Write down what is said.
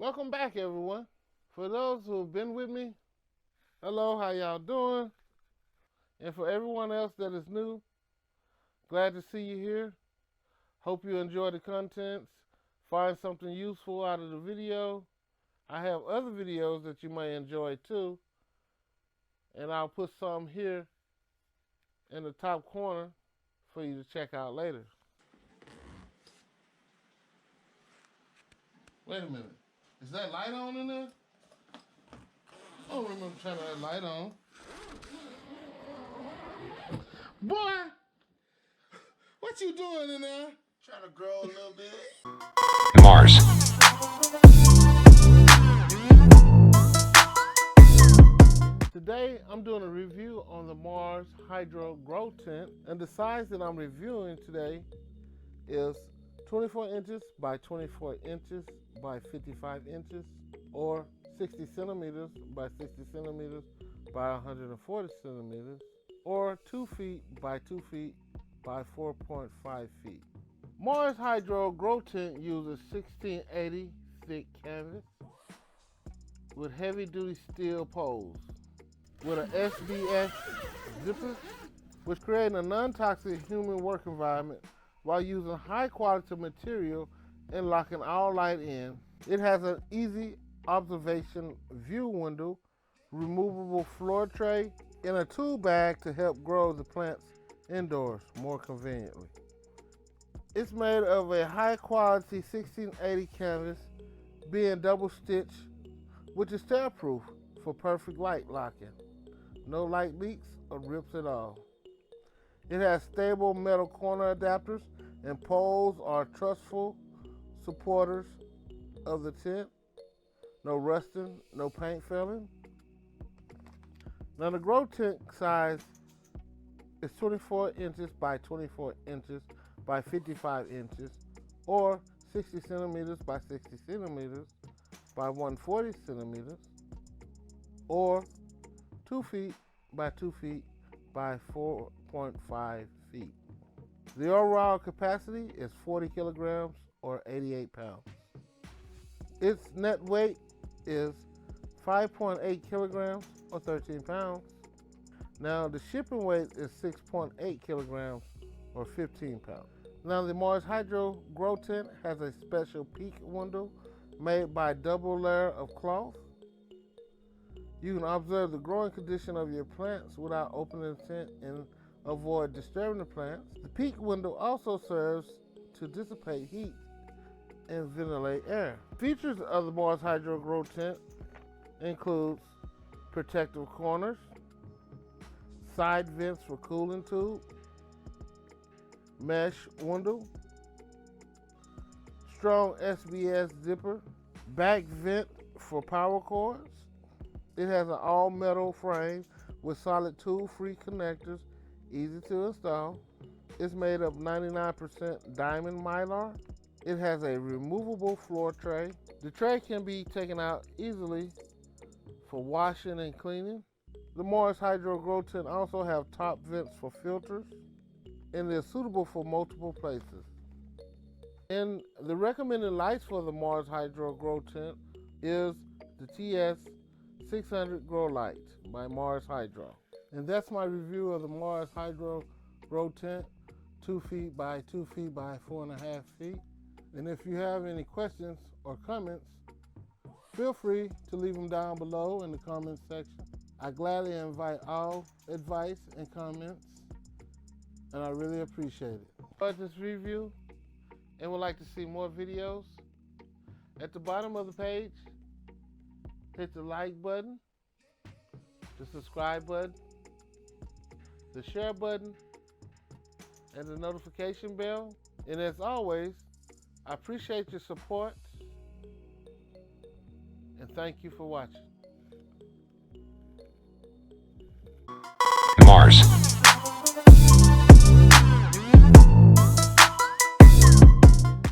Welcome back, everyone. For those who have been with me, hello, how y'all doing? And for everyone else that is new, glad to see you here. Hope you enjoy the contents, find something useful out of the video. I have other videos that you may enjoy too, and I'll put some here in the top corner for you to check out later. Wait a minute. Is that light on in there? I don't remember turning that light on. Boy! What you doing in there? Trying to grow a little bit. Mars. Today, I'm doing a review on the Mars Hydro Grow Tent, and the size that I'm reviewing today is 24 inches by 24 inches by 55 inches, or 60 centimeters by 60 centimeters by 140 centimeters, or 2 feet by 2 feet by 4.5 feet. Mars Hydro Grow Tent uses 1680 thick canvas with heavy-duty steel poles with an SBS zipper, which creates a non-toxic human work environment while using high-quality material and locking all light in. It has an easy observation view window, removable floor tray, and a tool bag to help grow the plants indoors more conveniently. It's made of a high-quality 1680 canvas, being double-stitched, which is tear-proof for perfect light locking. No light leaks or rips at all. It has stable metal corner adapters and poles are trustful supporters of the tent. No rusting, no paint filling. Now the grow tent size is 24 inches by 24 inches by 55 inches, or 60 centimeters by 60 centimeters by 140 centimeters, or 2 feet by 2 feet by 4.5 feet. The overall capacity is 40 kilograms or 88 pounds. Its net weight is 5.8 kilograms or 13 pounds. Now the shipping weight is 6.8 kilograms or 15 pounds. Now the Mars Hydro Grow Tent has a special peak window made by a double layer of cloth. You can observe the growing condition of your plants without opening the tent and avoid disturbing the plants. The peak window also serves to dissipate heat and ventilate air. Features of the Mars Hydro Grow Tent includes protective corners, side vents for cooling tube, mesh window, strong SBS zipper, back vent for power cords. It has an all-metal frame with solid tool-free connectors, easy to install. It's made of 99% diamond mylar. It has a removable floor tray. The tray can be taken out easily for washing and cleaning. The Mars Hydro Grow Tent also have top vents for filters, and they're suitable for multiple places. And the recommended lights for the Mars Hydro Grow Tent is the TS600 Grow Light by Mars Hydro. And that's my review of the Mars Hydro Grow Tent, 2 feet by 2 feet by 4.5 feet. And if you have any questions or comments, feel free to leave them down below in the comments section. I gladly invite all advice and comments, and I really appreciate it. Enjoyed this review and would like to see more videos? At the bottom of the page, hit the like button, the subscribe button, the share button, and the notification bell. And as always, I appreciate your support and thank you for watching.